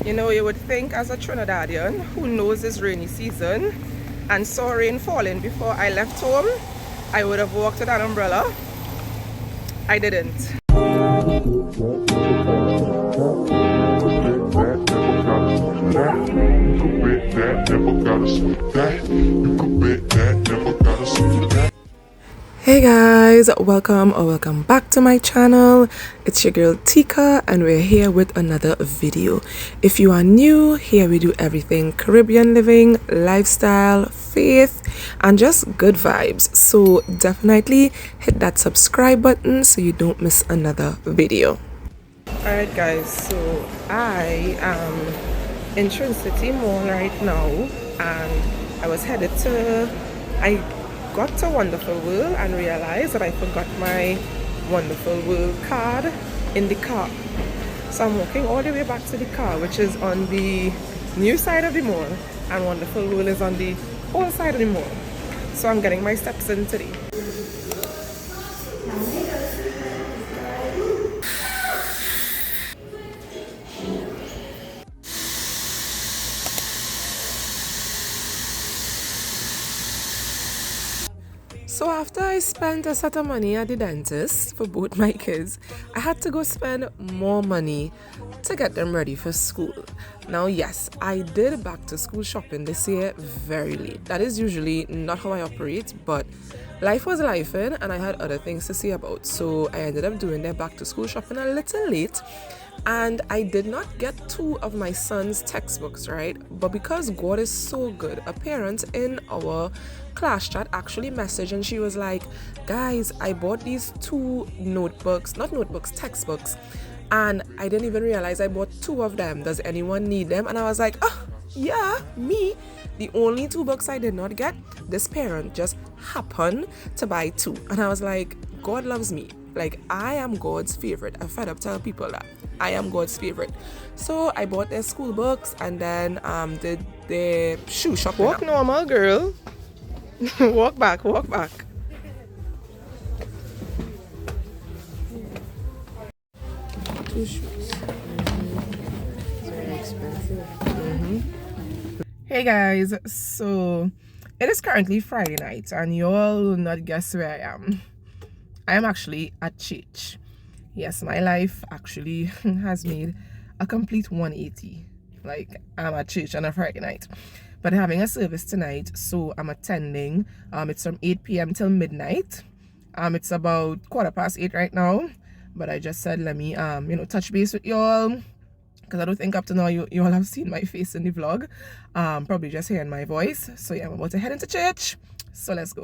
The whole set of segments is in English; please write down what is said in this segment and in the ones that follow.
You know, you would think as a Trinidadian who knows this rainy season and saw rain falling before I left home, I would have walked with an umbrella. I didn't. Hey guys, welcome back to my channel. It's your girl Tika and we're here with another video. If you are new, here we do everything Caribbean living, lifestyle, faith, and just good vibes. So definitely hit that subscribe button so you don't miss another video. Alright guys, so I am in Trin City Mall right now and I was headed to, I got to Wonderful World and realized that I forgot my Wonderful World card in the car. So I'm walking all the way back to the car, which is on the new side of the mall, and Wonderful World is on the old side of the mall. So I'm getting my steps in today. So after I spent a set of money at the dentist for both my kids, I had to go spend more money to get them ready for school. Now yes, I did back to school shopping this year very late. That is usually not how I operate, but life was lifing and I had other things to see about. So I ended up doing their back to school shopping a little late. And I did not get 2 of my son's textbooks, right? But because God is so good, a parent in our class chat actually messaged and she was like, guys, I bought these 2 notebooks, not notebooks, textbooks, and I didn't even realize I bought 2 of them. Does anyone need them? And I was like, oh, yeah, me. The only 2 books I did not get, this parent just happened to buy 2. And I was like, God loves me. Like, I am God's favorite. I'm fed up telling people that I am God's favorite. So I bought their school books and then did the shoe shopping. Walk normal, girl. Walk back, walk back. Two shoes. Very expensive. Hey guys, so it is currently Friday night and you all will not guess where I am. I am actually at church. Yes, my life actually has made a complete 180. Like, I'm at church on a Friday night. But I'm having a service tonight, so I'm attending. It's from 8 p.m. till midnight. It's about 8:15 right now. But I just said, let me, touch base with y'all. Because I don't think up to now you all have seen my face in the vlog. Probably just hearing my voice. So yeah, I'm about to head into church. So let's go.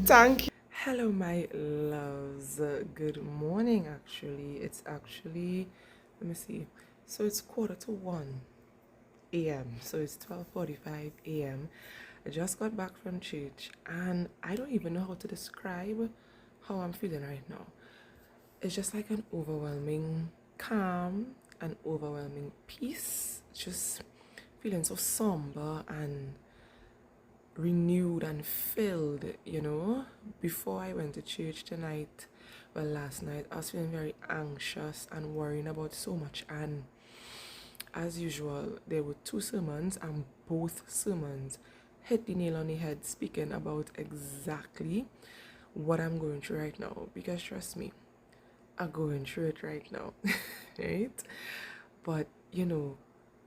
Thank you. Hello my loves, good morning. Actually it's actually, let me see, so it's 1:45 a.m. so it's 12:45 a.m. I just got back from church and I don't even know how to describe how I'm feeling right now. It's just like an overwhelming calm, an overwhelming peace, just feeling so somber and renewed and filled, you know. Before I went to church tonight, well, last night, I was feeling very anxious and worrying about so much, and as usual there were 2 sermons and both sermons hit the nail on the head, speaking about exactly what I'm going through right now, because trust me, I'm going through it right now. Right? But you know,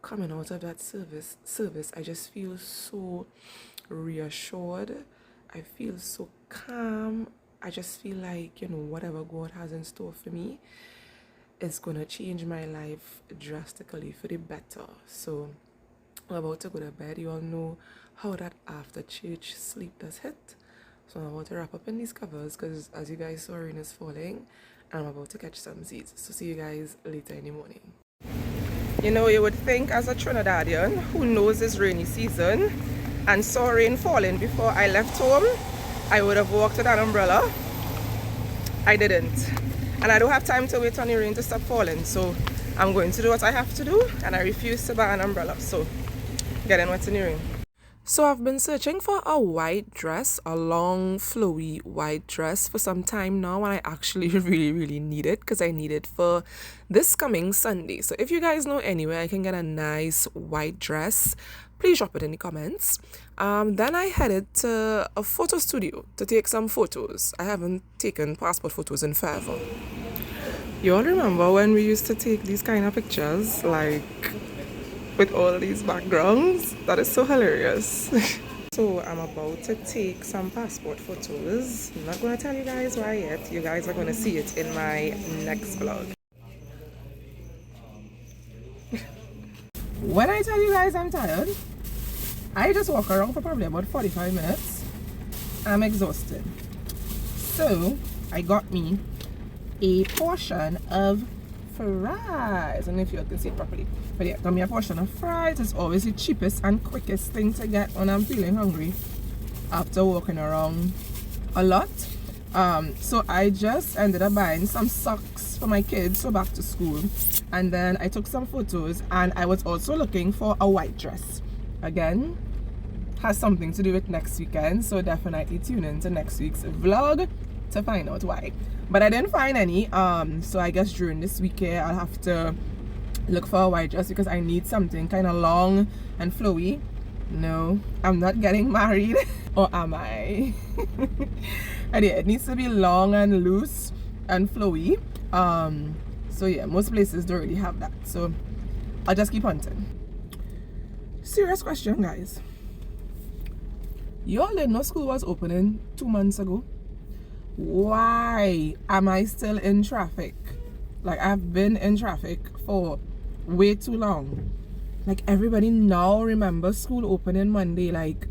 coming out of that service, I just feel so reassured. I feel so calm. I just feel like, you know, whatever God has in store for me is gonna change my life drastically for the better. So I'm about to go to bed. You all know how that after church sleep does hit. So I'm about to wrap up in these covers because as you guys saw, rain is falling and I'm about to catch some Z's. So see you guys later in the morning. You know, you would think as a Trinidadian who knows this rainy season and saw rain falling before I left home, I would have walked with an umbrella. I didn't. And I don't have time to wait on the rain to stop falling. So I'm going to do what I have to do, and I refuse to buy an umbrella. So getting wet in the rain. So I've been searching for a white dress, a long flowy white dress for some time now, and I actually really need it because I need it for this coming Sunday. So if you guys know anywhere I can get a nice white dress, please drop it in the comments. Then I headed to a photo studio to take some photos. I haven't taken passport photos in forever. You all remember when we used to take these kind of pictures, like with all these backgrounds? That is so hilarious. So I'm about to take some passport photos. I'm not going to tell you guys why yet. You guys are going to see it in my next vlog. When I tell you guys I'm tired, I just walk around for probably about 45 minutes. I'm exhausted. So I got me a portion of fries. I don't know if you can see it properly, but yeah, got me a portion of fries. It's always the cheapest and quickest thing to get when I'm feeling hungry after walking around a lot. So I just ended up buying some socks for my kids for back to school, and then I took some photos, and I was also looking for a white dress. Again, has something to do with next weekend, so definitely tune in to next week's vlog to find out why. But I didn't find any, so I guess during this week here I'll have to look for a white dress because I need something kind of long and flowy. No, I'm not getting married. Or am I? And yeah, it needs to be long and loose and flowy. So yeah, most places don't really have that, so I'll just keep hunting. Serious question, guys. Y'all didn't know school was opening 2 months ago? Why am I still in traffic? Like, I've been in traffic for way too long. Like, everybody now remembers school opening Monday. Like,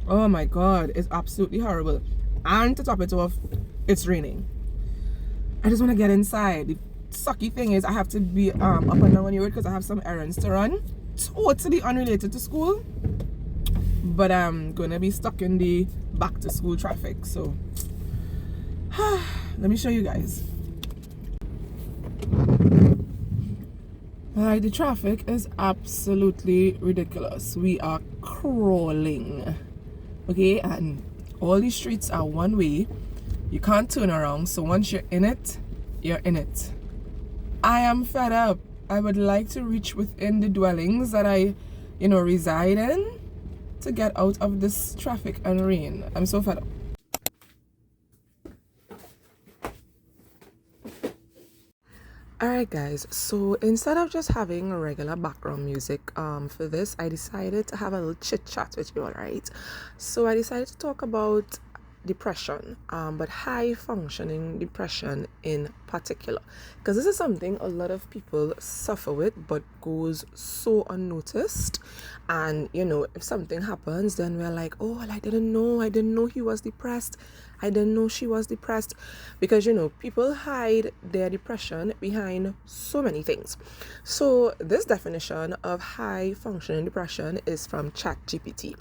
oh my god, it's absolutely horrible. And to top it off, it's raining. I just want to get inside. The sucky thing is I have to be up and down on the road because I have some errands to run, totally unrelated to school, but I'm gonna be stuck in the back to school traffic. So let me show you guys. Like, the traffic is absolutely ridiculous. We are crawling, okay, and all these streets are one way. You can't turn around, so once you're in it, you're in it. I am fed up. I would like to reach within the dwellings that I reside in to get out of this traffic and rain. I'm so fed up. Alright guys, so instead of just having regular background music for this, I decided to have a little chit chat with you, alright? So I decided to talk about depression, but high functioning depression in particular, because this is something a lot of people suffer with but goes so unnoticed. And if something happens, then we're like, oh, well, I didn't know he was depressed, I didn't know she was depressed, because people hide their depression behind so many things. So this definition of high functioning depression is from ChatGPT.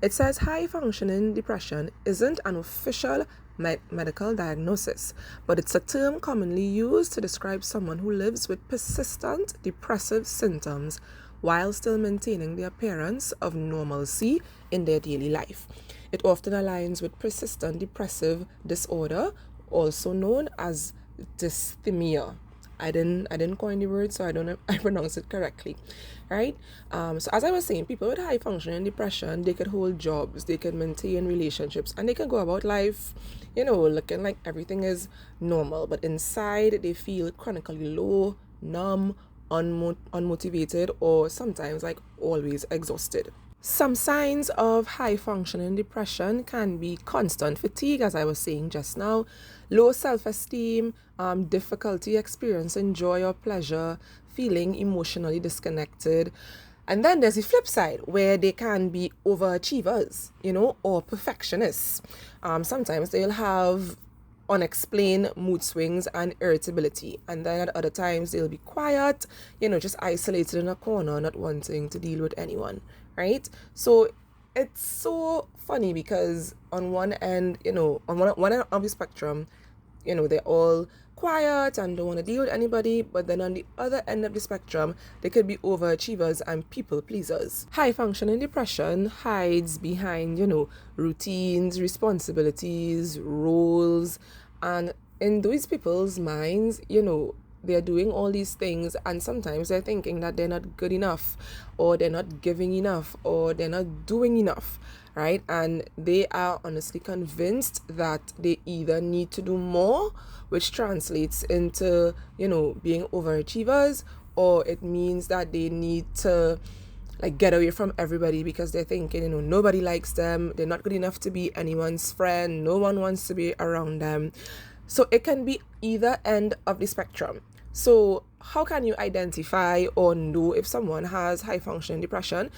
It says high functioning depression isn't an official medical diagnosis, but it's a term commonly used to describe someone who lives with persistent depressive symptoms while still maintaining the appearance of normalcy in their daily life. It often aligns with persistent depressive disorder, also known as dysthymia. I didn't coin the word, so I don't know if I pronounce it correctly, right? So as I was saying, people with high functioning depression, they could hold jobs, they can maintain relationships, and they can go about life, looking like everything is normal, but inside they feel chronically low, numb, unmotivated, or sometimes like always exhausted. Some signs of high functioning depression can be constant fatigue, as I was saying just now, low self-esteem, difficulty experiencing joy or pleasure, feeling emotionally disconnected. And then there's the flip side, where they can be overachievers, or perfectionists. Sometimes they'll have unexplained mood swings and irritability. And then at other times, they'll be quiet, just isolated in a corner, not wanting to deal with anyone, right? So it's so funny because on one end, on one end of the spectrum, they're all quiet and don't want to deal with anybody, but then on the other end of the spectrum, they could be overachievers and people pleasers. High functioning depression hides behind, routines, responsibilities, roles, and in those people's minds, they're doing all these things, and sometimes they're thinking that they're not good enough, or they're not giving enough, or they're not doing enough, right? And they are honestly convinced that they either need to do more, which translates into, being overachievers, or it means that they need to get away from everybody because they're thinking, nobody likes them, they're not good enough to be anyone's friend, no one wants to be around them. So it can be either end of the spectrum. So how can you identify or know if someone has high functioning depression?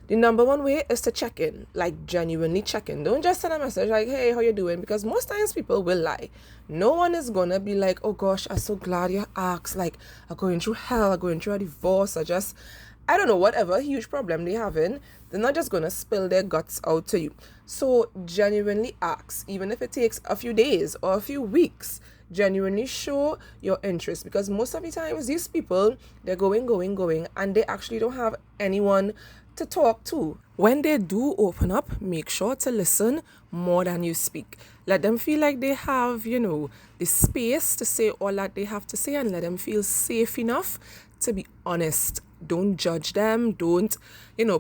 The number one way is to check in, genuinely check in. Don't just send a message hey, how you doing? Because most times people will lie. No one is gonna be like, oh gosh, I'm so glad you asked. I'm going through hell, I'm going through a divorce, I don't know, whatever huge problem they having, they're not just gonna spill their guts out to you. So genuinely ask, even if it takes a few days or a few weeks. Genuinely show your interest, because most of the times these people, they're going, and they actually don't have anyone to talk to. When they do open up, make sure to listen more than you speak. Let them feel like they have, the space to say all that they have to say, and let them feel safe enough to be honest. Don't judge them. Don't,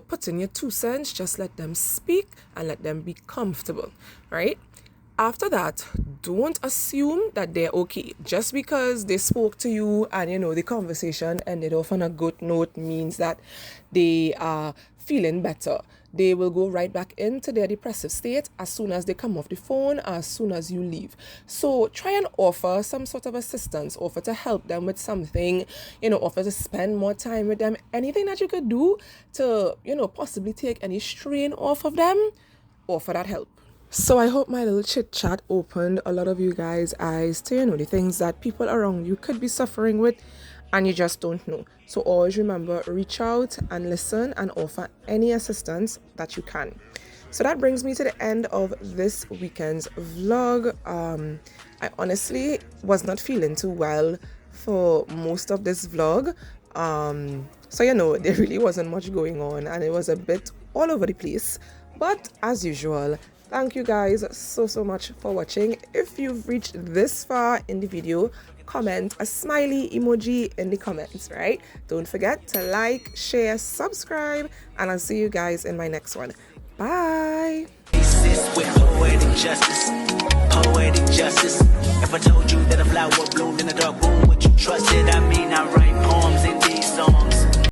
put in your 2 cents. Just let them speak and let them be comfortable, right? After that, don't assume that they're okay. Just because they spoke to you and, the conversation ended off on a good note means that they are feeling better. They will go right back into their depressive state as soon as they come off the phone, as soon as you leave. So try and offer some sort of assistance, offer to help them with something, offer to spend more time with them. Anything that you could do to, possibly take any strain off of them, offer that help. So I hope my little chit chat opened a lot of you guys' eyes to, the things that people around you could be suffering with and you just don't know. So always remember, reach out and listen and offer any assistance that you can. So that brings me to the end of this weekend's vlog. I honestly was not feeling too well for most of this vlog. So, there really wasn't much going on and it was a bit all over the place. But as usual, thank you guys so much for watching. If you've reached this far in the video, comment a smiley emoji in the comments, right? Don't forget to like, share, subscribe, and I'll see you guys in my next one. Bye. With poetic justice, poetic justice. If I told you that a flower bloomed in a dark room, would you trust it? I mean, I write poems.